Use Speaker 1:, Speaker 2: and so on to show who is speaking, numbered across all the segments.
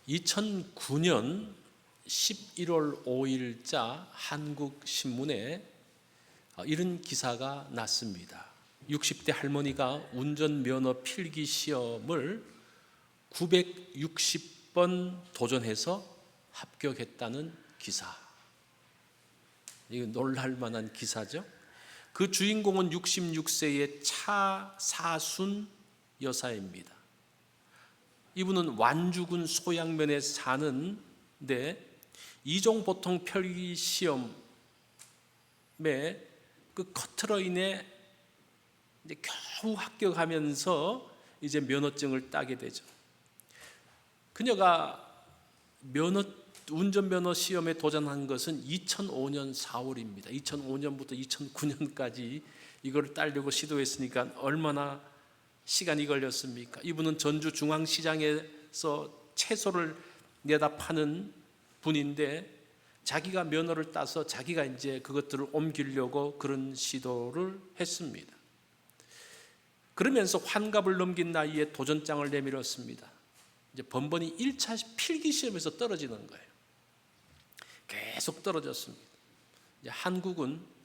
Speaker 1: 2009년 11월 5일자 한국신문에 이런 기사가 났습니다. 60대 할머니가 운전면허 필기 시험을 960번 도전해서 합격했다는 기사. 이거 놀랄 만한 기사죠. 그 주인공은 66세의 차사순 여사입니다. 이분은 완주군 소양면에 사는데 이종보통 필기 시험에 그 커트러인에 겨우 합격하면서 이제 면허증을 따게 되죠. 그녀가 운전면허 시험에 도전한 것은 2005년 4월입니다. 2005년부터 2009년까지 이걸 따려고 시도했으니까 얼마나 시간이 걸렸습니까? 이분은 전주 중앙시장에서 채소를 내다 파는 분인데 자기가 면허를 따서 자기가 이제 그것들을 옮기려고 그런 시도를 했습니다. 그러면서 환갑을 넘긴 나이에 도전장을 내밀었습니다. 이제 번번이 1차 필기 시험에서 떨어지는 거예요. 계속 떨어졌습니다. 이제 한국은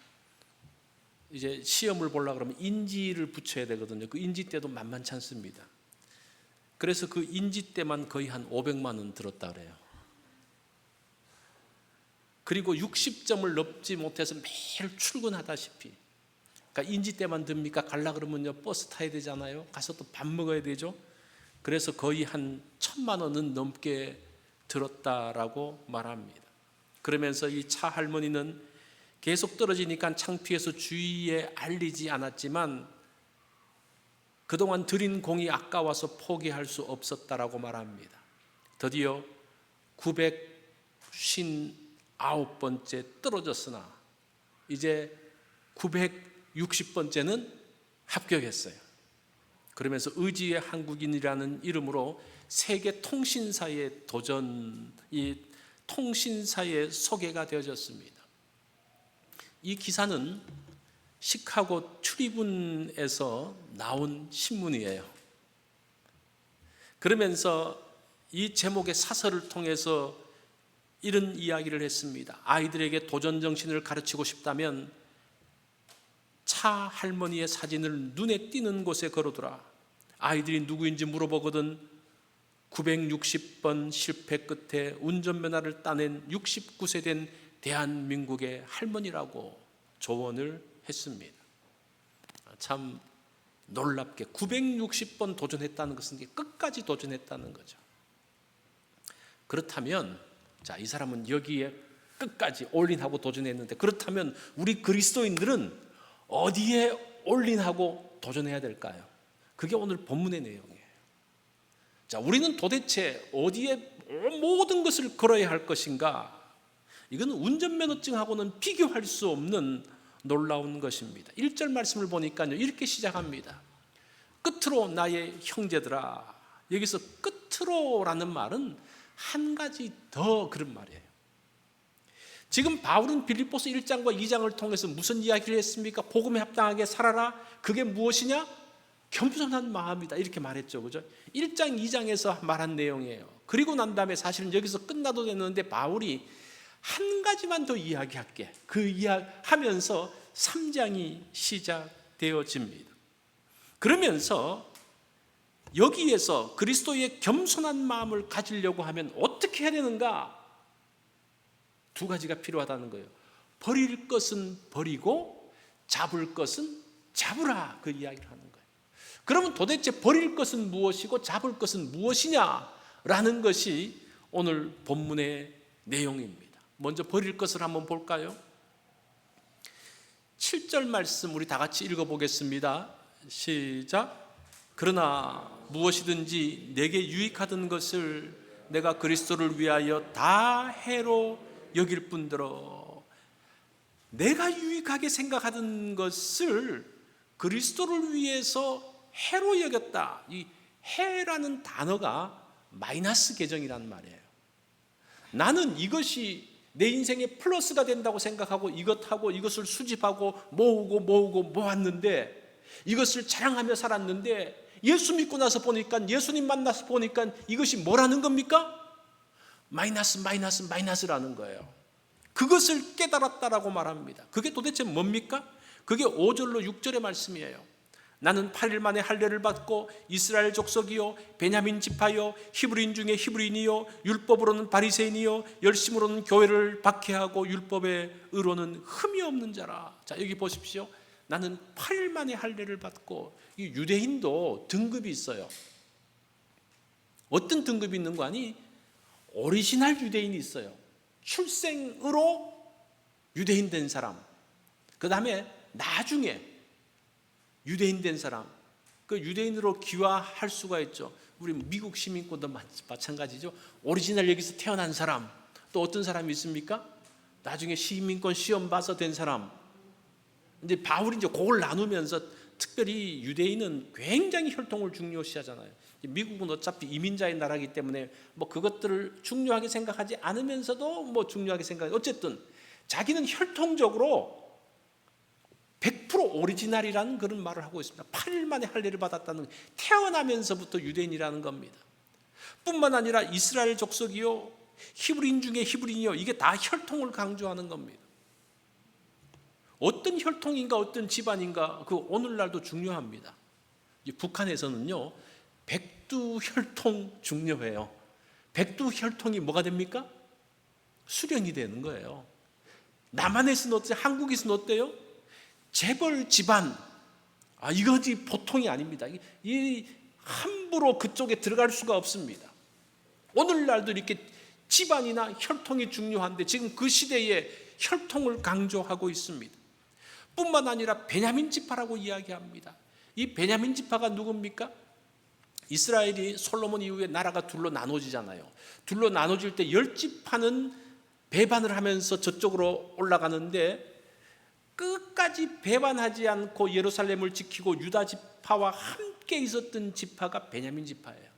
Speaker 1: 이제 시험을 보려고 그러면 인지를 붙여야 되거든요. 그 인지 때도 만만치 않습니다. 그래서 그 인지 때만 거의 한 500만 원 들었다 그래요. 그리고 60점을 넘지 못해서 매일 출근하다시피, 그러니까 인지 때만 듭니까? 가려고 그러면요 버스 타야 되잖아요. 가서 또 밥 먹어야 되죠. 그래서 거의 한 1000만 원은 넘게 들었다라고 말합니다. 그러면서 이 차 할머니는 계속 떨어지니까 창피해서 주위에 알리지 않았지만 그동안 들인 공이 아까워서 포기할 수 없었다라고 말합니다. 드디어 959번째 떨어졌으나 이제 960번째는 합격했어요. 그러면서 의지의 한국인이라는 이름으로 세계 통신사의 이 통신사에 소개가 되어졌습니다. 이 기사는 시카고 트리뷴에서 나온 신문이에요. 그러면서 이 제목의 사설을 통해서 이런 이야기를 했습니다. 아이들에게 도전 정신을 가르치고 싶다면 차 할머니의 사진을 눈에 띄는 곳에 걸어두라. 아이들이 누구인지 물어보거든 960번 실패 끝에 운전면허를 따낸 69세 된 대한민국의 할머니라고 조언을 했습니다. 참 놀랍게 960번 도전했다는 것은 끝까지 도전했다는 거죠. 그렇다면 이 사람은 여기에 끝까지 올인하고 도전했는데, 그렇다면 우리 그리스도인들은 어디에 올인하고 도전해야 될까요? 그게 오늘 본문의 내용이에요. 우리는 도대체 어디에 모든 것을 걸어야 할 것인가? 이건 운전면허증하고는 비교할 수 없는 놀라운 것입니다. 1절 말씀을 보니까요 이렇게 시작합니다. 끝으로 나의 형제들아. 여기서 끝으로라는 말은 한 가지 더 그런 말이에요. 지금 바울은 빌립보서 1장과 2장을 통해서 무슨 이야기를 했습니까? 복음에 합당하게 살아라. 그게 무엇이냐? 겸손한 마음이다. 이렇게 말했죠. 그죠? 1장, 2장에서 말한 내용이에요. 그리고 난 다음에 사실은 여기서 끝나도 되는데 바울이 한 가지만 더 이야기할게. 그 이야기 하면서 3장이 시작되어집니다. 그러면서 여기에서 그리스도의 겸손한 마음을 가지려고 하면 어떻게 해야 되는가? 두 가지가 필요하다는 거예요. 버릴 것은 버리고 잡을 것은 잡으라. 그 이야기를 하는 거예요. 그러면 도대체 버릴 것은 무엇이고 잡을 것은 무엇이냐라는 것이 오늘 본문의 내용입니다. 먼저 버릴 것을 한번 볼까요? 7절 말씀 우리 다 같이 읽어보겠습니다. 시작. 그러나 무엇이든지 내게 유익하던 것을 내가 그리스도를 위하여 다 해로 여길 뿐더러, 내가 유익하게 생각하던 것을 그리스도를 위해서 해로 여겼다. 이 해라는 단어가 마이너스 계정이란 말이에요. 나는 이것이 내 인생의 플러스가 된다고 생각하고 이것을 수집하고 모으고 모았는데, 이것을 자랑하며 살았는데 예수 믿고 나서 보니까, 예수님 만나서 보니까 이것이 뭐라는 겁니까? 마이너스라는 거예요. 그것을 깨달았다라고 말합니다. 그게 도대체 뭡니까? 그게 5절로 6절의 말씀이에요. 나는 8일 만에 할례를 받고 이스라엘 족속이요 베냐민 지파요 히브리인 중에 히브리인이요 율법으로는 바리새인이요 열심으로는 교회를 박해하고 율법의 의로는 흠이 없는 자라. 자, 여기 보십시오. 나는 8일 만에 할례를 받고, 이 유대인도 등급이 있어요. 어떤 등급이 있는 거 아니? 오리지널 유대인이 있어요. 출생으로 유대인 된 사람, 그 다음에 나중에 유대인 된 사람, 그 유대인으로 귀화할 수가 있죠. 우리 미국 시민권도 마찬가지죠. 오리지널 여기서 태어난 사람, 또 어떤 사람이 있습니까? 나중에 시민권 시험 봐서 된 사람. 이제 바울이 이제 그걸 나누면서 특별히 유대인은 굉장히 혈통을 중요시하잖아요. 미국은 어차피 이민자의 나라이기 때문에 뭐 그것들을 중요하게 생각하지 않으면서도 뭐 중요하게 생각해. 어쨌든 자기는 혈통적으로 100% 오리지널이라는 그런 말을 하고 있습니다. 8일 만에 할례를 받았다는, 태어나면서부터 유대인이라는 겁니다. 뿐만 아니라 이스라엘 족속이요 히브리인 중에 히브리인이요, 이게 다 혈통을 강조하는 겁니다. 어떤 혈통인가 어떤 집안인가 그 오늘날도 중요합니다. 북한에서는요 백두 혈통 중요해요. 백두 혈통이 뭐가 됩니까? 수령이 되는 거예요. 남한에서는 어때요? 한국에서는 어때요? 재벌 집안, 이거지 보통이 아닙니다. 이 함부로 그쪽에 들어갈 수가 없습니다. 오늘날도 이렇게 집안이나 혈통이 중요한데 지금 그 시대에 혈통을 강조하고 있습니다. 뿐만 아니라 베냐민 지파라고 이야기합니다. 이 베냐민 지파가 누굽니까? 이스라엘이 솔로몬 이후에 나라가 둘로 나눠지잖아요. 둘로 나눠질 때 10지파는 배반을 하면서 저쪽으로 올라가는데 끝까지 배반하지 않고 예루살렘을 지키고 유다 지파와 함께 있었던 지파가 베냐민 지파예요.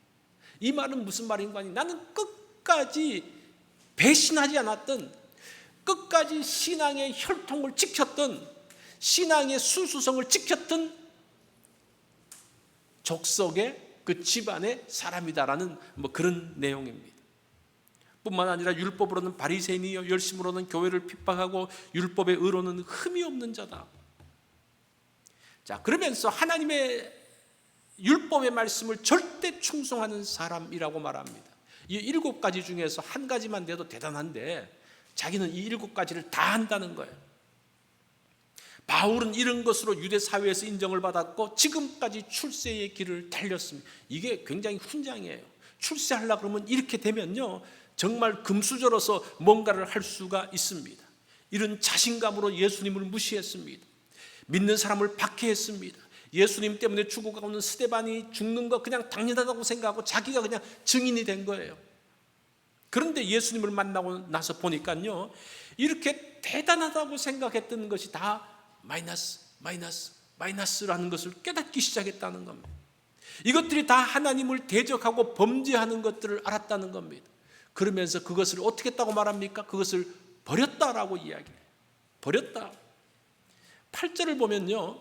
Speaker 1: 이 말은 무슨 말인가 하니, 나는 끝까지 배신하지 않았던, 끝까지 신앙의 혈통을 지켰던, 신앙의 순수성을 지켰던 족속의 그 집안의 사람이다라는 뭐 그런 내용입니다. 뿐만 아니라 율법으로는 바리새인이요 열심으로는 교회를 핍박하고 율법의 의로는 흠이 없는 자다. 자, 그러면서 하나님의 율법의 말씀을 절대 충성하는 사람이라고 말합니다. 이 7가지 중에서 한 가지만 돼도 대단한데 자기는 이 7가지를 다 한다는 거예요. 바울은 이런 것으로 유대 사회에서 인정을 받았고 지금까지 출세의 길을 달렸습니다. 이게 굉장히 훈장이에요. 출세하려고 그러면 이렇게 되면요 정말 금수저로서 뭔가를 할 수가 있습니다. 이런 자신감으로 예수님을 무시했습니다. 믿는 사람을 박해했습니다. 예수님 때문에 죽어가는 스데반이 죽는 거 그냥 당연하다고 생각하고 자기가 그냥 증인이 된 거예요. 그런데 예수님을 만나고 나서 보니까요 이렇게 대단하다고 생각했던 것이 다 마이너스라는 것을 깨닫기 시작했다는 겁니다. 이것들이 다 하나님을 대적하고 범죄하는 것들을 알았다는 겁니다. 그러면서 그것을 어떻게 했다고 말합니까? 그것을 버렸다라고 이야기해요. 버렸다. 8절을 보면요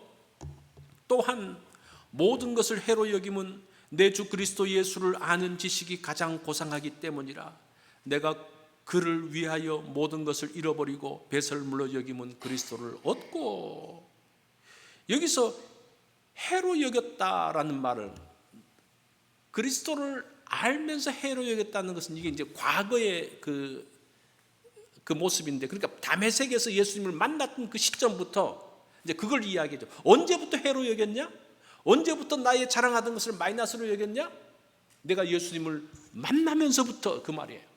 Speaker 1: 또한 모든 것을 해로 여김은 내 주 그리스도 예수를 아는 지식이 가장 고상하기 때문이라. 내가 그를 위하여 모든 것을 잃어버리고 배설물로 여김은 그리스도를 얻고. 여기서 해로 여겼다라는 말을, 그리스도를 알면서 해로 여겼다는 것은 이게 이제 과거의 그 모습인데, 그러니까 다메섹에서 예수님을 만났던 그 시점부터 이제 그걸 이야기하죠. 언제부터 해로 여겼냐? 언제부터 나의 자랑하던 것을 마이너스로 여겼냐? 내가 예수님을 만나면서부터, 그 말이에요.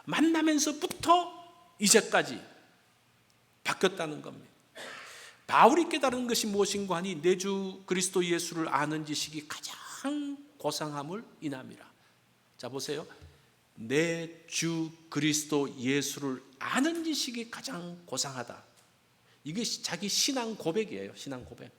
Speaker 1: 만나면서부터 이제까지 바뀌었다는 겁니다. 바울이 깨달은 것이 무엇인가 하니 내 주 그리스도 예수를 아는 지식이 가장 고상함을 인함이라. 자 보세요. 내 주 그리스도 예수를 아는 지식이 가장 고상하다. 이게 자기 신앙 고백이에요. 신앙 고백.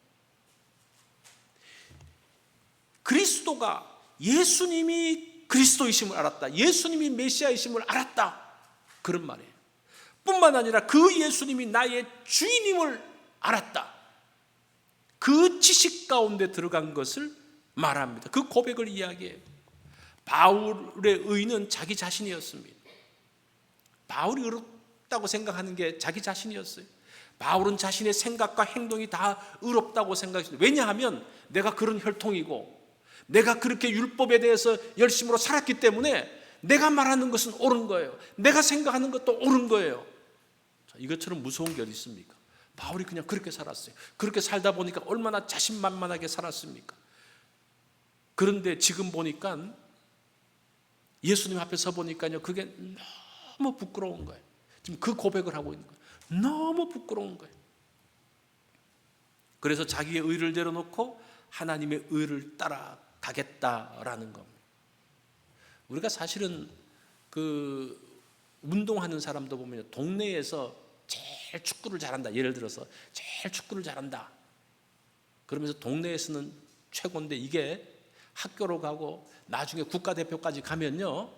Speaker 1: 그리스도가, 예수님이 그리스도이심을 알았다. 예수님이 메시아이심을 알았다. 그런 말이에요. 뿐만 아니라 그 예수님이 나의 주인임을 알았다. 그 지식 가운데 들어간 것을 말합니다. 그 고백을 이야기해요. 바울의 의는 자기 자신이었습니다. 바울이 의롭다고 생각하는 게 자기 자신이었어요. 바울은 자신의 생각과 행동이 다 의롭다고 생각했어요. 왜냐하면 내가 그런 혈통이고 내가 그렇게 율법에 대해서 열심으로 살았기 때문에 내가 말하는 것은 옳은 거예요. 내가 생각하는 것도 옳은 거예요. 이것처럼 무서운 게 어디 있습니까? 바울이 그냥 그렇게 살았어요. 그렇게 살다 보니까 얼마나 자신만만하게 살았습니까? 그런데 지금 보니까 예수님 앞에 서 보니까요, 그게 너무 부끄러운 거예요. 지금 그 고백을 하고 있는 거예요. 너무 부끄러운 거예요. 그래서 자기의 의를 내려놓고 하나님의 의를 따라가겠다라는 겁니다. 우리가 사실은 그 운동하는 사람도 보면 동네에서 제일 축구를 잘한다. 예를 들어서 제일 축구를 잘한다. 그러면서 동네에서는 최고인데 이게 학교로 가고 나중에 국가대표까지 가면요,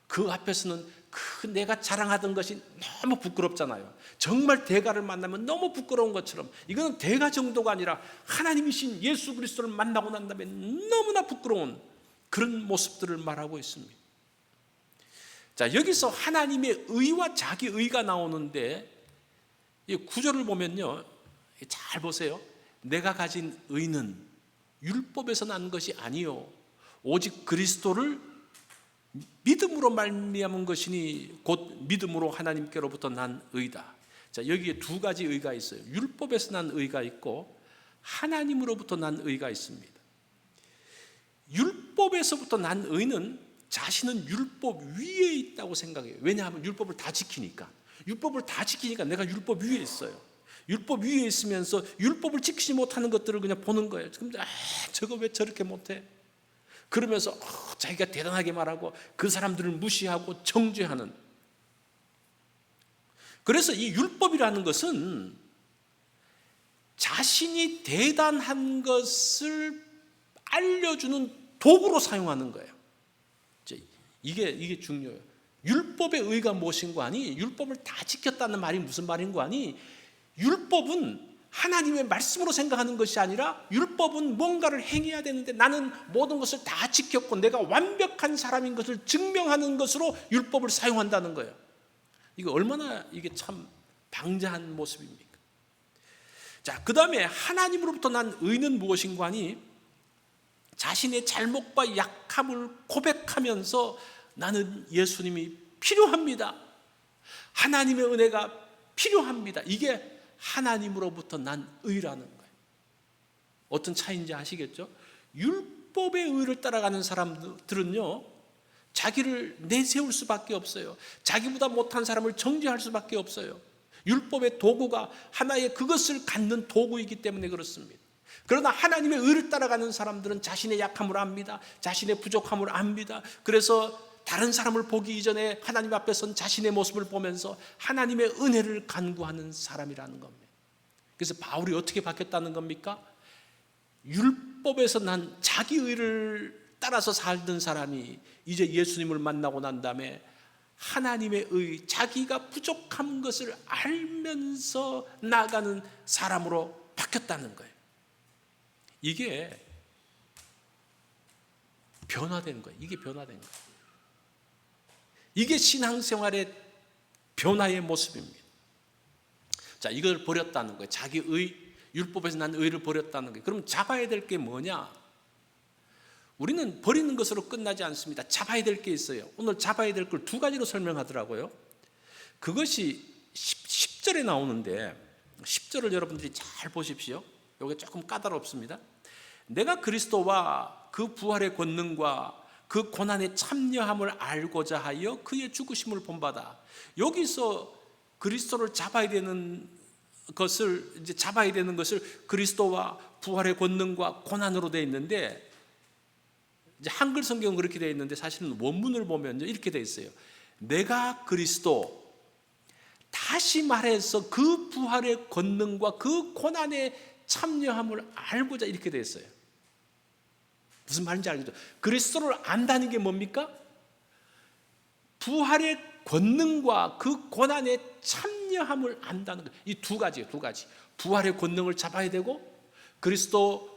Speaker 1: 그 앞에서는 그 내가 자랑하던 것이 너무 부끄럽잖아요. 정말 대가를 만나면 너무 부끄러운 것처럼, 이거는 대가 정도가 아니라 하나님이신 예수 그리스도를 만나고 난 다음에 너무나 부끄러운 그런 모습들을 말하고 있습니다. 자, 여기서 하나님의 의와 자기 의가 나오는데 이 구절을 보면요, 잘 보세요. 내가 가진 의는 율법에서 난 것이 아니요 오직 그리스도를 믿음으로 말미암은 것이니 곧 믿음으로 하나님께로부터 난 의다. 자, 여기에 두 가지 의가 있어요. 율법에서 난 의가 있고 하나님으로부터 난 의가 있습니다. 율법에서부터 난 의는 자신은 율법 위에 있다고 생각해요. 왜냐하면 율법을 다 지키니까. 율법을 다 지키니까 내가 율법 위에 있어요. 율법 위에 있으면서 율법을 지키지 못하는 것들을 그냥 보는 거예요. 근데 저거 왜 저렇게 못해? 그러면서 자기가 대단하게 말하고 그 사람들을 무시하고 정죄하는. 그래서 이 율법이라는 것은 자신이 대단한 것을 알려주는 도구로 사용하는 거예요. 이게 중요해요. 율법의 의가 무엇인 거 아니? 율법을 다 지켰다는 말이 무슨 말인 거 아니? 율법은 하나님의 말씀으로 생각하는 것이 아니라 율법은 뭔가를 행해야 되는데 나는 모든 것을 다 지켰고 내가 완벽한 사람인 것을 증명하는 것으로 율법을 사용한다는 거예요. 이거 얼마나 이게 참 방자한 모습입니까? 자, 그 다음에 하나님으로부터 난 의는 무엇인가 하니 자신의 잘못과 약함을 고백하면서 나는 예수님이 필요합니다. 하나님의 은혜가 필요합니다. 이게 하나님으로부터 난 의라는 거예요. 어떤 차이인지 아시겠죠? 율법의 의를 따라가는 사람들은요, 자기를 내세울 수밖에 없어요. 자기보다 못한 사람을 정죄할 수밖에 없어요. 율법의 도구가 하나의 그것을 갖는 도구이기 때문에 그렇습니다. 그러나 하나님의 의를 따라가는 사람들은 자신의 약함을 압니다. 자신의 부족함을 압니다. 그래서 다른 사람을 보기 이전에 하나님 앞에 선 자신의 모습을 보면서 하나님의 은혜를 간구하는 사람이라는 겁니다. 그래서 바울이 어떻게 바뀌었다는 겁니까? 율법에서 난 자기 의를 따라서 살던 사람이 이제 예수님을 만나고 난 다음에 하나님의 의, 자기가 부족한 것을 알면서 나아가는 사람으로 바뀌었다는 거예요. 이게 변화된 거예요. 이게 변화된 거예요. 이게 신앙생활의 변화의 모습입니다. 자, 이걸 버렸다는 거예요. 자기 의, 율법에서 난 의를 버렸다는 거예요. 그럼 잡아야 될 게 뭐냐? 우리는 버리는 것으로 끝나지 않습니다. 잡아야 될 게 있어요. 오늘 잡아야 될 걸 두 가지로 설명하더라고요. 그것이 10절에 나오는데 10절을 여러분들이 잘 보십시오. 이게 조금 까다롭습니다. 내가 그리스도와 그 부활의 권능과 그 고난의 참여함을 알고자 하여 그의 죽으심을 본받아. 여기서 그리스도를 잡아야 되는 것을 그리스도와 부활의 권능과 고난으로 되어 있는데, 이제 한글 성경은 그렇게 되어 있는데 사실은 원문을 보면 이렇게 되어 있어요. 내가 그리스도, 다시 말해서 그 부활의 권능과 그 고난의 참여함을 알고자, 이렇게 되어 있어요. 무슨 말인지 알겠죠? 그리스도를 안다는 게 뭡니까? 부활의 권능과 그 고난에 참여함을 안다는 거예요. 이 두 가지예요. 두 가지. 부활의 권능을 잡아야 되고 그리스도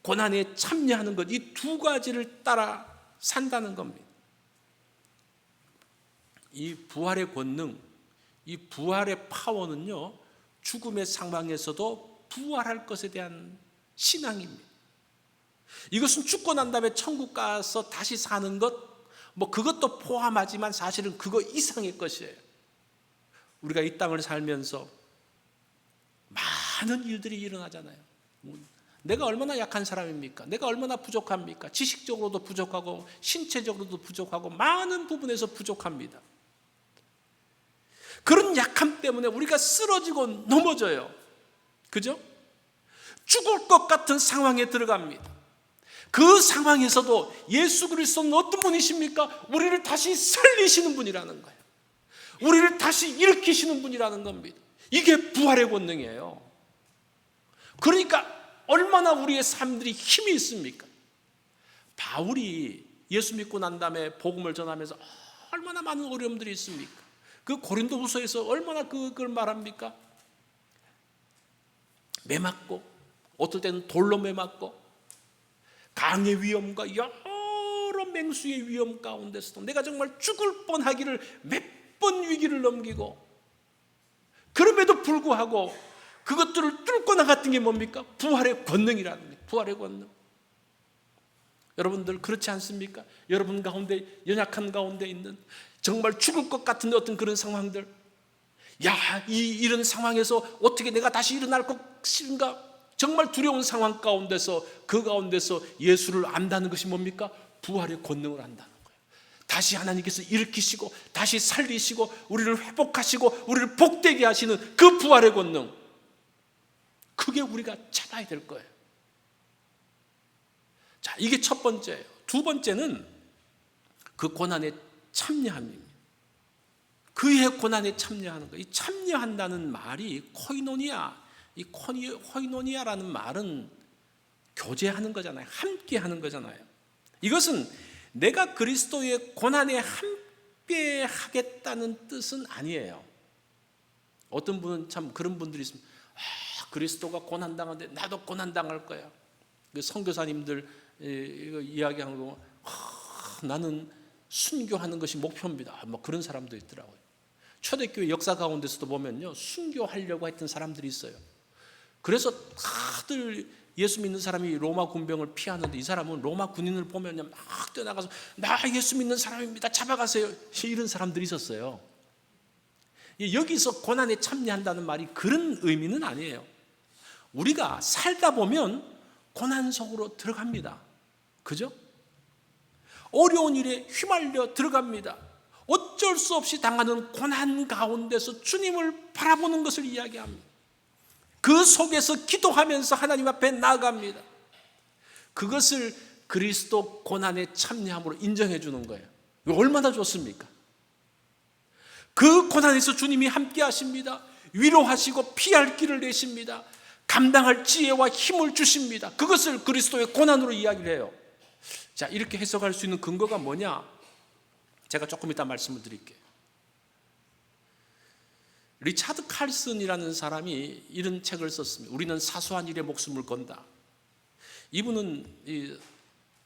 Speaker 1: 고난에 참여하는 것, 이 두 가지를 따라 산다는 겁니다. 이 부활의 권능, 이 부활의 파워는요, 죽음의 상황에서도 부활할 것에 대한 신앙입니다. 이것은 죽고 난 다음에 천국 가서 다시 사는 것, 그것도 포함하지만 사실은 그거 이상의 것이에요. 우리가 이 땅을 살면서 많은 일들이 일어나잖아요. 내가 얼마나 약한 사람입니까? 내가 얼마나 부족합니까? 지식적으로도 부족하고 신체적으로도 부족하고 많은 부분에서 부족합니다. 그런 약함 때문에 우리가 쓰러지고 넘어져요. 그죠? 죽을 것 같은 상황에 들어갑니다. 그 상황에서도 예수 그리스도는 어떤 분이십니까? 우리를 다시 살리시는 분이라는 거예요. 우리를 다시 일으키시는 분이라는 겁니다. 이게 부활의 권능이에요. 그러니까 얼마나 우리의 삶들이 힘이 있습니까? 바울이 예수 믿고 난 다음에 복음을 전하면서 얼마나 많은 어려움들이 있습니까? 그 고린도후서에서 얼마나 그걸 말합니까? 매맞고, 어떨 때는 돌로 매맞고, 강의 위험과 여러 맹수의 위험 가운데서도 내가 정말 죽을 뻔하기를 몇 번 위기를 넘기고, 그럼에도 불구하고 그것들을 뚫고 나갔던 게 뭡니까? 부활의 권능이라는 거예요. 부활의 권능. 여러분들 그렇지 않습니까? 여러분 가운데, 연약한 가운데 있는 정말 죽을 것 같은 어떤 그런 상황들, 이런 상황에서 어떻게 내가 다시 일어날 것인가? 정말 두려운 상황 가운데서, 그 가운데서 예수를 안다는 것이 뭡니까? 부활의 권능을 안다는 거예요. 다시 하나님께서 일으키시고 다시 살리시고 우리를 회복하시고 우리를 복되게 하시는 그 부활의 권능, 그게 우리가 찾아야 될 거예요. 자, 이게 첫 번째예요. 두 번째는 그 고난에 참여합니다. 그의 고난에 참여하는 거예요. 이 참여한다는 말이 코이노니아, 이 코이노니아라는 말은 교제하는 거잖아요. 함께 하는 거잖아요. 이것은 내가 그리스도의 고난에 함께 하겠다는 뜻은 아니에요. 어떤 분은 참 그런 분들이 있습니다. 그리스도가 고난당하는데 나도 고난당할 거야. 그 선교사님들 이거 이야기하는 거, 나는 순교하는 것이 목표입니다. 그런 사람도 있더라고요. 초대교회 역사 가운데서도 보면요, 순교하려고 했던 사람들이 있어요. 그래서 다들 예수 믿는 사람이 로마 군병을 피하는데 이 사람은 로마 군인을 보면 막 뛰어나가서 나 예수 믿는 사람입니다, 잡아가세요, 이런 사람들이 있었어요. 여기서 고난에 참여한다는 말이 그런 의미는 아니에요. 우리가 살다 보면 고난 속으로 들어갑니다. 그죠? 어려운 일에 휘말려 들어갑니다. 어쩔 수 없이 당하는 고난 가운데서 주님을 바라보는 것을 이야기합니다. 그 속에서 기도하면서 하나님 앞에 나아갑니다. 그것을 그리스도 고난에 참여함으로 인정해 주는 거예요. 얼마나 좋습니까? 그 고난에서 주님이 함께 하십니다. 위로하시고 피할 길을 내십니다. 감당할 지혜와 힘을 주십니다. 그것을 그리스도의 고난으로 이야기를 해요. 자, 이렇게 해석할 수 있는 근거가 뭐냐? 제가 조금 이따 말씀을 드릴게요. 리차드 칼슨이라는 사람이 이런 책을 썼습니다. 우리는 사소한 일에 목숨을 건다. 이분은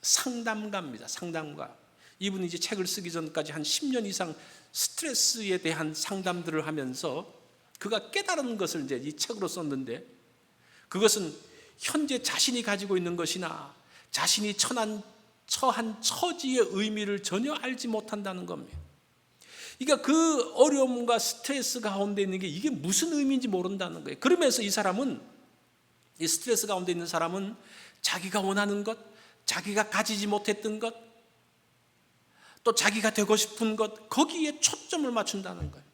Speaker 1: 상담가입니다. 상담가. 이분이 이제 책을 쓰기 전까지 한 10년 이상 스트레스에 대한 상담들을 하면서 그가 깨달은 것을 이제 이 책으로 썼는데, 그것은 현재 자신이 가지고 있는 것이나 자신이 처한 처지의 의미를 전혀 알지 못한다는 겁니다. 그러니까 그 어려움과 스트레스 가운데 있는 게 이게 무슨 의미인지 모른다는 거예요. 그러면서 이 사람은, 이 스트레스 가운데 있는 사람은 자기가 원하는 것, 자기가 가지지 못했던 것, 또 자기가 되고 싶은 것, 거기에 초점을 맞춘다는 거예요.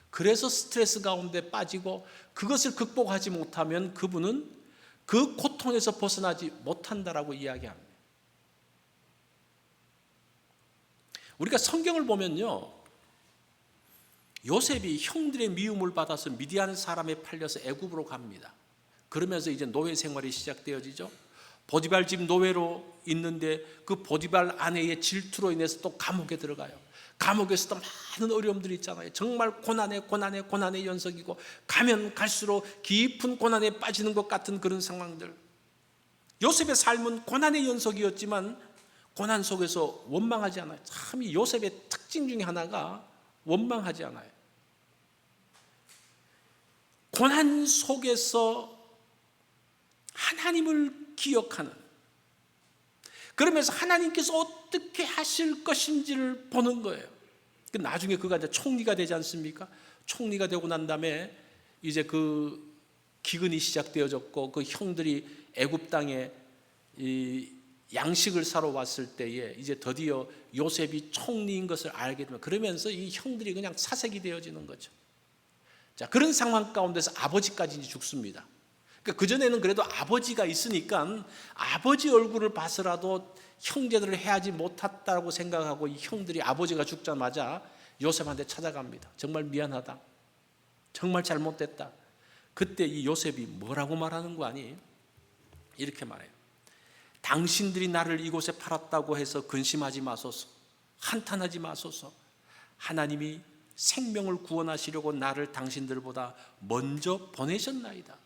Speaker 1: 그래서 스트레스 가운데 빠지고 그것을 극복하지 못하면 그분은 그 고통에서 벗어나지 못한다라고 이야기합니다. 우리가 성경을 보면요, 요셉이 형들의 미움을 받아서 미디안 사람에 팔려서 애굽으로 갑니다. 그러면서 이제 노예 생활이 시작되어지죠. 보디발 집 노예로 있는데 그 보디발 아내의 질투로 인해서 또 감옥에 들어가요. 감옥에서도 많은 어려움들이 있잖아요. 정말 고난의 연속이고 가면 갈수록 깊은 고난에 빠지는 것 같은 그런 상황들. 요셉의 삶은 고난의 연속이었지만 고난 속에서 원망하지 않아요. 참 이 요셉의 특징 중에 하나가 원망하지 않아요. 고난 속에서 하나님을 기억하는, 그러면서 하나님께서 어떻게 하실 것인지를 보는 거예요. 나중에 그가 이제 총리가 되지 않습니까? 총리가 되고 난 다음에 이제 그 기근이 시작되어졌고, 그 형들이 애굽 땅에 이 양식을 사러 왔을 때에 이제 드디어 요셉이 총리인 것을 알게 되면, 그러면서 이 형들이 그냥 사색이 되어지는 거죠. 자, 그런 상황 가운데서 아버지까지 죽습니다. 그러니까 그전에는 그래도 아버지가 있으니까 아버지 얼굴을 봐서라도 형제들을 해하지 못했다고 생각하고, 이 형들이 아버지가 죽자마자 요셉한테 찾아갑니다. 정말 미안하다, 정말 잘못됐다. 그때 이 요셉이 뭐라고 말하는 거 아니? 이렇게 말해요. 당신들이 나를 이곳에 팔았다고 해서 근심하지 마소서, 한탄하지 마소서. 하나님이 생명을 구원하시려고 나를 당신들보다 먼저 보내셨나이다.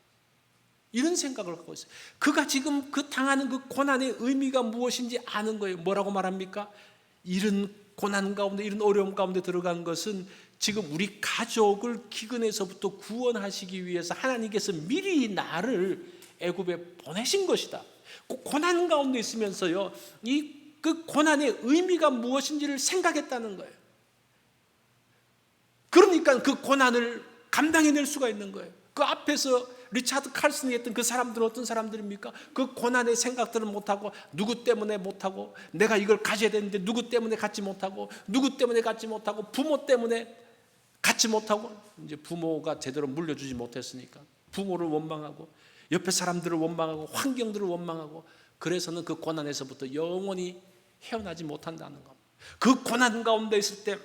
Speaker 1: 이런 생각을 하고 있어요. 그가 지금 그 당하는 그 고난의 의미가 무엇인지 아는 거예요. 뭐라고 말합니까? 이런 고난 가운데, 이런 어려움 가운데 들어간 것은 지금 우리 가족을 기근에서부터 구원하시기 위해서 하나님께서 미리 나를 애굽에 보내신 것이다. 그 고난 가운데 있으면서요, 그 고난의 의미가 무엇인지를 생각했다는 거예요. 그러니까 그 고난을 감당해낼 수가 있는 거예요. 그 앞에서 리차드 칼슨이 했던 그 사람들은 어떤 사람들입니까? 그 고난의 생각들을 못하고, 누구 때문에 못하고, 내가 이걸 가져야 되는데 누구 때문에 갖지 못하고, 누구 때문에 갖지 못하고, 부모 때문에 갖지 못하고, 이제 부모가 제대로 물려주지 못했으니까 부모를 원망하고, 옆에 사람들을 원망하고, 환경들을 원망하고, 그래서는 그 고난에서부터 영원히 헤어나지 못한다는 겁니다. 그 고난 가운데 있을 때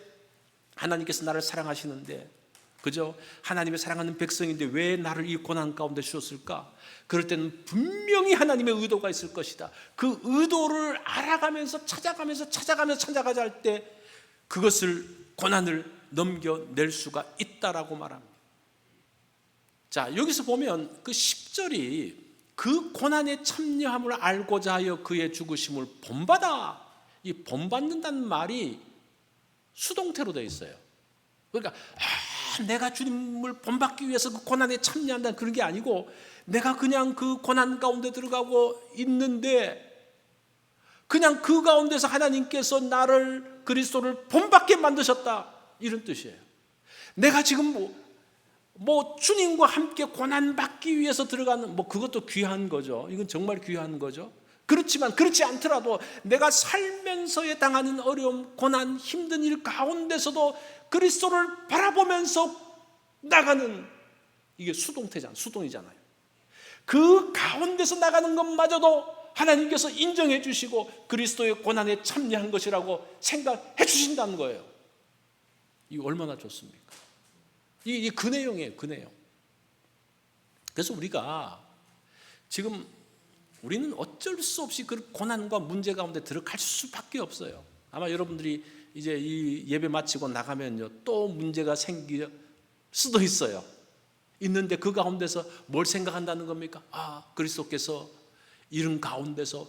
Speaker 1: 하나님께서 나를 사랑하시는데, 그죠? 하나님의 사랑하는 백성인데 왜 나를 이 고난 가운데 주셨을까? 그럴 때는 분명히 하나님의 의도가 있을 것이다. 그 의도를 알아가면서 찾아가자 할 때 그것을, 고난을 넘겨낼 수가 있다라고 말합니다. 자, 여기서 보면 그 10절이 그 고난에 참여함을 알고자 하여 그의 죽으심을 본받아. 이 본받는다는 말이 수동태로 되어 있어요. 그러니까 내가 주님을 본받기 위해서 그 고난에 참여한다는 그런 게 아니고, 내가 그냥 그 고난 가운데 들어가고 있는데 그냥 그 가운데서 하나님께서 나를, 그리스도를 본받게 만드셨다, 이런 뜻이에요. 내가 지금 뭐 주님과 함께 고난 받기 위해서 들어가는, 그것도 귀한 거죠. 이건 정말 귀한 거죠. 그렇지만 그렇지 않더라도 내가 살면서에 당하는 어려움, 고난, 힘든 일 가운데서도 그리스도를 바라보면서 나가는, 이게 수동이잖아요. 그 가운데서 나가는 것마저도 하나님께서 인정해 주시고 그리스도의 고난에 참여한 것이라고 생각해 주신다는 거예요. 이거 얼마나 좋습니까? 이 그 내용이에요, 그 내용. 그래서 우리가 지금, 우리는 어쩔 수 없이 그 고난과 문제 가운데 들어갈 수밖에 없어요. 아마 여러분들이 이제 이 예배 마치고 나가면요, 또 문제가 생길 수도 있어요. 있는데 그 가운데서 뭘 생각한다는 겁니까? 그리스도께서 이런 가운데서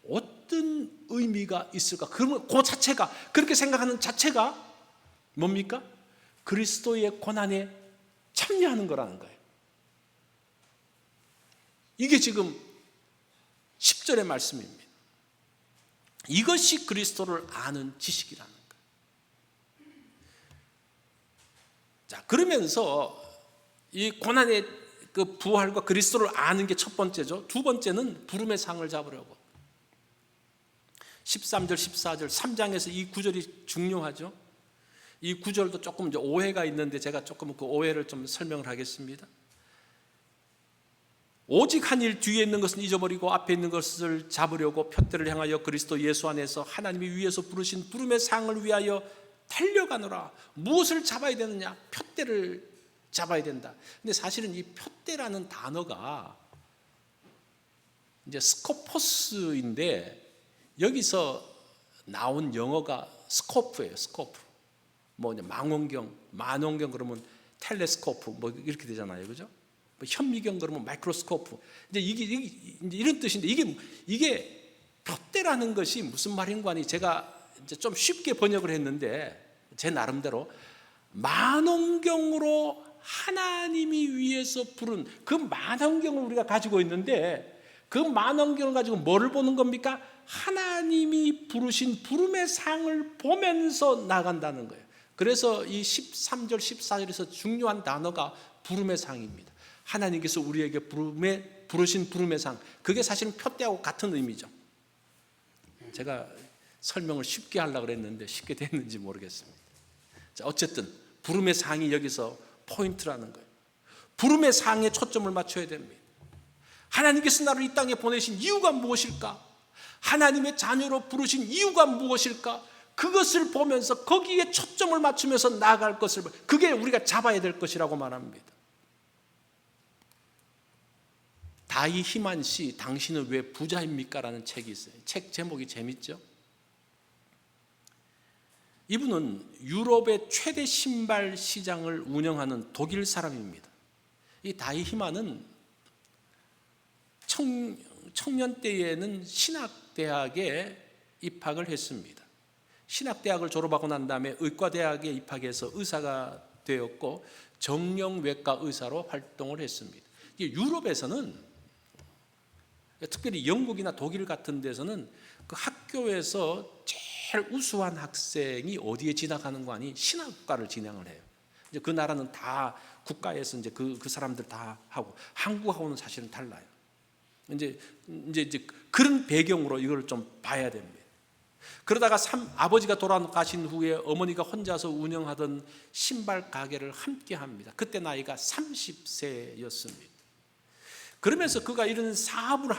Speaker 1: 어떤 의미가 있을까? 그러면 그 자체가, 그렇게 생각하는 자체가 뭡니까? 그리스도의 고난에 참여하는 거라는 거예요. 이게 지금 10절의 말씀입니다. 이것이 그리스도를 아는 지식이라는 거예요. 자, 그러면서 이 고난의 그 부활과 그리스도를 아는 게 첫 번째죠. 두 번째는 부름의 상을 잡으려고. 13절, 14절, 3장에서 이 구절이 중요하죠. 이 구절도 조금 이제 오해가 있는데 제가 조금 그 오해를 좀 설명을 하겠습니다. 오직 한 일 뒤에 있는 것은 잊어버리고 앞에 있는 것을 잡으려고 표대를 향하여 그리스도 예수 안에서 하나님이 위에서 부르신 부름의 상을 위하여 달려가노라. 무엇을 잡아야 되느냐? 표대를 잡아야 된다. 근데 사실은 이 표대라는 단어가 이제 스코포스인데, 여기서 나온 영어가 스코프예요. 스코프. 망원경, 만원경 그러면 텔레스코프 이렇게 되잖아요, 그죠? 현미경 그러면 마이크로스코프. 이제 이게 이런 뜻인데, 이게 표대라는 것이 무슨 말인가 하니 제가 이제 좀 쉽게 번역을 했는데 제 나름대로 만원경으로 하나님이 위해서 부른 그 만원경을 우리가 가지고 있는데 그 만원경을 가지고 뭐를 보는 겁니까? 하나님이 부르신 부름의 상을 보면서 나간다는 거예요. 그래서 이 13절 14절에서 중요한 단어가 부름의 상입니다. 하나님께서 우리에게 부르신 부름의 상, 그게 사실은 표대하고 같은 의미죠. 제가 설명을 쉽게 하려고 그랬는데 쉽게 됐는지 모르겠습니다. 자, 어쨌든 부름의 상이 여기서 포인트라는 거예요. 부름의 상에 초점을 맞춰야 됩니다. 하나님께서 나를 이 땅에 보내신 이유가 무엇일까? 하나님의 자녀로 부르신 이유가 무엇일까? 그것을 보면서 거기에 초점을 맞추면서 나아갈 것을, 그게 우리가 잡아야 될 것이라고 말합니다. 다이 히만 씨, 당신은 왜 부자입니까? 라는 책이 있어요. 책 제목이 재밌죠? 이분은 유럽의 최대 신발 시장을 운영하는 독일 사람입니다. 이 다이 히만은 청년 때에는 신학대학에 입학을 했습니다. 신학대학을 졸업하고 난 다음에 의과대학에 입학해서 의사가 되었고 정형외과 의사로 활동을 했습니다. 유럽에서는, 특별히 영국이나 독일 같은 데서는 그 학교에서 제일 우수한 학생이 어디에 진학하는 거 아니? 신학과를 진학을 해요. 이제 그 나라는 다 국가에서 이제 그 사람들 다 하고, 한국하고는 사실은 달라요. 이제 그런 배경으로 이걸 좀 봐야 됩니다. 그러다가 아버지가 돌아가신 후에 어머니가 혼자서 운영하던 신발 가게를 함께 합니다. 그때 나이가 30세였습니다. 그러면서 그가 이런 사업을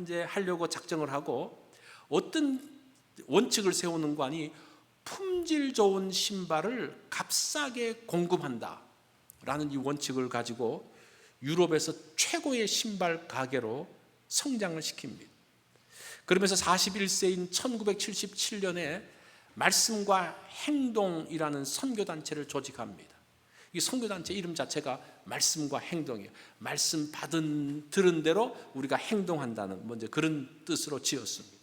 Speaker 1: 이제 하려고 작정을 하고 어떤 원칙을 세우는 거 아니? 품질 좋은 신발을 값싸게 공급한다라는 이 원칙을 가지고 유럽에서 최고의 신발 가게로 성장을 시킵니다. 그러면서 41세인 1977년에 말씀과 행동이라는 선교단체를 조직합니다. 이 선교단체 이름 자체가 말씀과 행동이에요. 말씀 들은 대로 우리가 행동한다는 먼저 그런 뜻으로 지었습니다.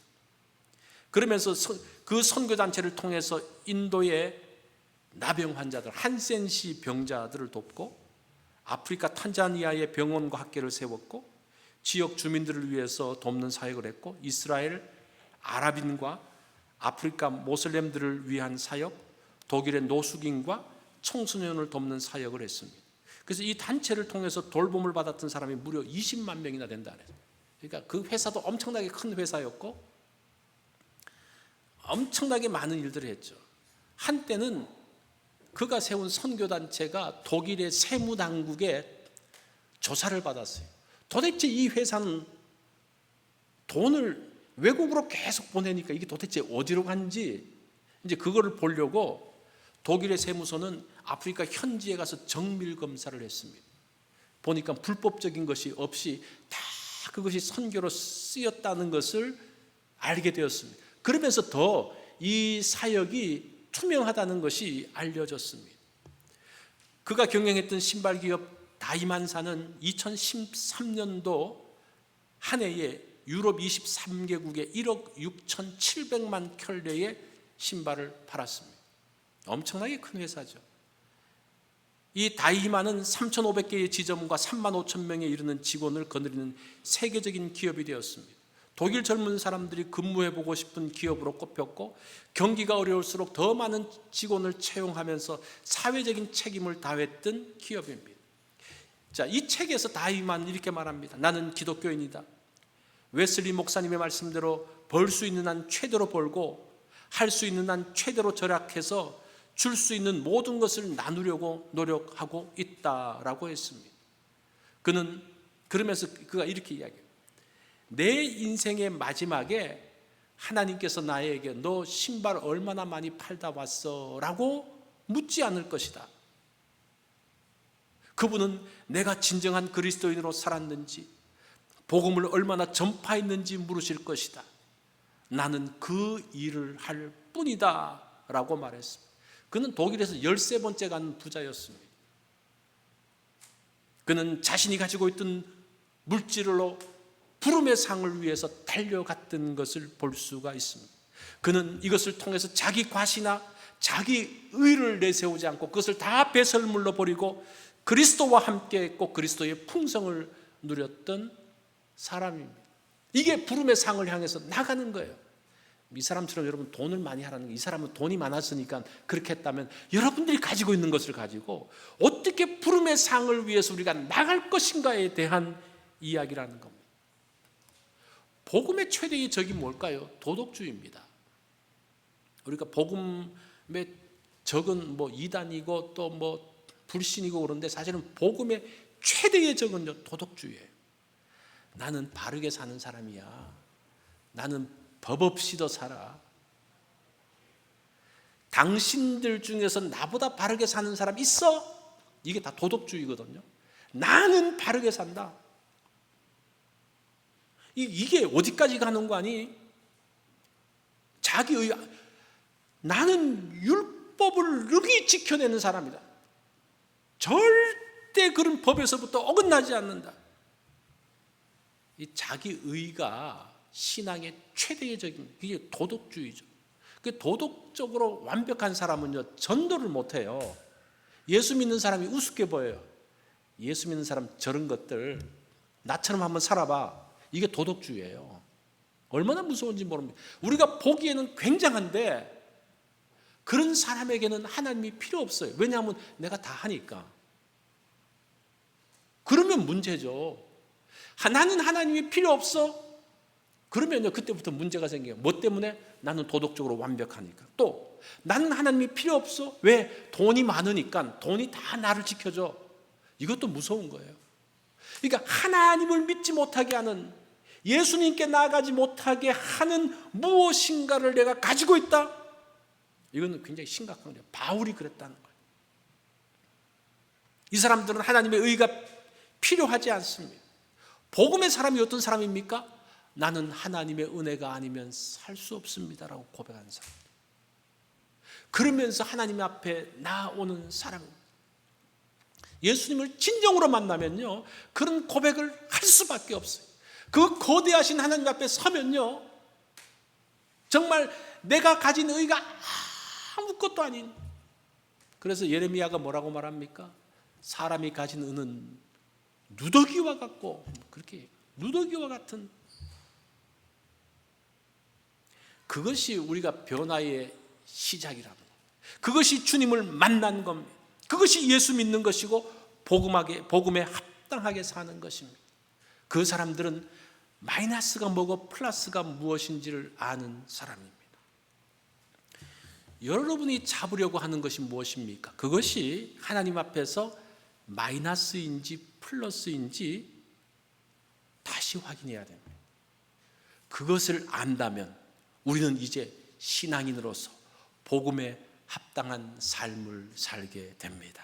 Speaker 1: 그러면서 그 선교단체를 통해서 인도의 나병 환자들, 한센시 병자들을 돕고 아프리카 탄자니아의 병원과 학교를 세웠고 지역 주민들을 위해서 돕는 사역을 했고 이스라엘 아랍인과 아프리카 모슬렘들을 위한 사역, 독일의 노숙인과 청소년을 돕는 사역을 했습니다. 그래서 이 단체를 통해서 돌봄을 받았던 사람이 무려 20만 명이나 된다. 그러니까 그 회사도 엄청나게 큰 회사였고 엄청나게 많은 일들을 했죠. 한때는 그가 세운 선교단체가 독일의 세무당국에 조사를 받았어요. 도대체 이 회사는 돈을 외국으로 계속 보내니까 이게 도대체 어디로 간지 이제 그거를 보려고 독일의 세무서는 아프리카 현지에 가서 정밀 검사를 했습니다. 보니까 불법적인 것이 없이 다 그것이 선교로 쓰였다는 것을 알게 되었습니다. 그러면서 더 이 사역이 투명하다는 것이 알려졌습니다. 그가 경영했던 신발기업 다이만사는 2013년도 한 해에 유럽 23개국에 1억 6,700만 켤레의 신발을 팔았습니다. 엄청나게 큰 회사죠. 이 다이만은 3,500개의 지점과 35,000명에 이르는 직원을 거느리는 세계적인 기업이 되었습니다. 독일 젊은 사람들이 근무해보고 싶은 기업으로 꼽혔고 경기가 어려울수록 더 많은 직원을 채용하면서 사회적인 책임을 다했던 기업입니다. 자, 이 책에서 다이만 이렇게 말합니다. 나는 기독교인이다. 웨슬리 목사님의 말씀대로 벌 수 있는 한 최대로 벌고 할 수 있는 한 최대로 절약해서 줄 수 있는 모든 것을 나누려고 노력하고 있다라고 했습니다. 그는 그러면서 그가 이렇게 이야기해요. 내 인생의 마지막에 하나님께서 나에게 너 신발 얼마나 많이 팔다 왔어? 라고 묻지 않을 것이다. 그분은 내가 진정한 그리스도인으로 살았는지 복음을 얼마나 전파했는지 물으실 것이다. 나는 그 일을 할 뿐이다 라고 말했습니다. 그는 독일에서 13번째 간 부자였습니다. 그는 자신이 가지고 있던 물질로 부름의 상을 위해서 달려갔던 것을 볼 수가 있습니다. 그는 이것을 통해서 자기 과시나 자기 의를 내세우지 않고 그것을 다 배설물로 버리고 그리스도와 함께 했고 그리스도의 풍성을 누렸던 사람입니다. 이게 부름의 상을 향해서 나가는 거예요. 이 사람처럼 여러분 돈을 많이 하라는 게, 이 사람은 돈이 많았으니까 그렇게 했다면 여러분들이 가지고 있는 것을 가지고 어떻게 부름의 상을 위해서 우리가 나갈 것인가에 대한 이야기라는 겁니다. 복음의 최대의 적이 뭘까요? 도덕주의입니다. 우리가 복음의 적은 뭐 이단이고 또 뭐 불신이고 그런데 사실은 복음의 최대의 적은요, 도덕주의예요. 나는 바르게 사는 사람이야. 나는 법 없이도 살아. 당신들 중에서 나보다 바르게 사는 사람 있어? 이게 다 도덕주의거든요. 나는 바르게 산다. 이게 어디까지 가는 거 아니? 자기의, 나는 율법을 능히 지켜내는 사람이다. 절대 그런 법에서부터 어긋나지 않는다. 이 자기의가 신앙의 최대의 적입니다. 이게 도덕주의죠. 그 도덕적으로 완벽한 사람은요, 전도를 못해요. 예수 믿는 사람이 우습게 보여요. 예수 믿는 사람 저런 것들 나처럼 한번 살아봐. 이게 도덕주의예요. 얼마나 무서운지 모릅니다. 우리가 보기에는 굉장한데 그런 사람에게는 하나님이 필요 없어요. 왜냐하면 내가 다 하니까. 그러면 문제죠. 나는 하나님이 필요 없어? 그러면요, 그때부터 문제가 생겨요. 뭐 때문에? 나는 도덕적으로 완벽하니까. 또 나는 하나님이 필요 없어? 왜? 돈이 많으니까. 돈이 다 나를 지켜줘. 이것도 무서운 거예요. 그러니까 하나님을 믿지 못하게 하는, 예수님께 나아가지 못하게 하는 무엇인가를 내가 가지고 있다? 이건 굉장히 심각한 거예요. 바울이 그랬다는 거예요. 이 사람들은 하나님의 의가 필요하지 않습니다. 복음의 사람이 어떤 사람입니까? 나는 하나님의 은혜가 아니면 살 수 없습니다라고 고백하는 사람. 그러면서 하나님 앞에 나오는 사람입니다. 예수님을 진정으로 만나면요, 그런 고백을 할 수밖에 없어요. 그 거대하신 하나님 앞에 서면요, 정말 내가 가진 의가 아무것도 아닌. 그래서 예레미야가 뭐라고 말합니까? 사람이 가진 의는 누더기와 같고, 그렇게 누더기와 같은. 그것이 우리가 변화의 시작이라는 겁니다. 그것이 주님을 만난 겁니다. 그것이 예수 믿는 것이고 복음에 합당하게 사는 것입니다. 그 사람들은 마이너스가 뭐고 플러스가 무엇인지를 아는 사람입니다. 여러분이 잡으려고 하는 것이 무엇입니까? 그것이 하나님 앞에서 마이너스인지 플러스인지 다시 확인해야 됩니다. 그것을 안다면 우리는 이제 신앙인으로서 복음에 합당한 삶을 살게 됩니다.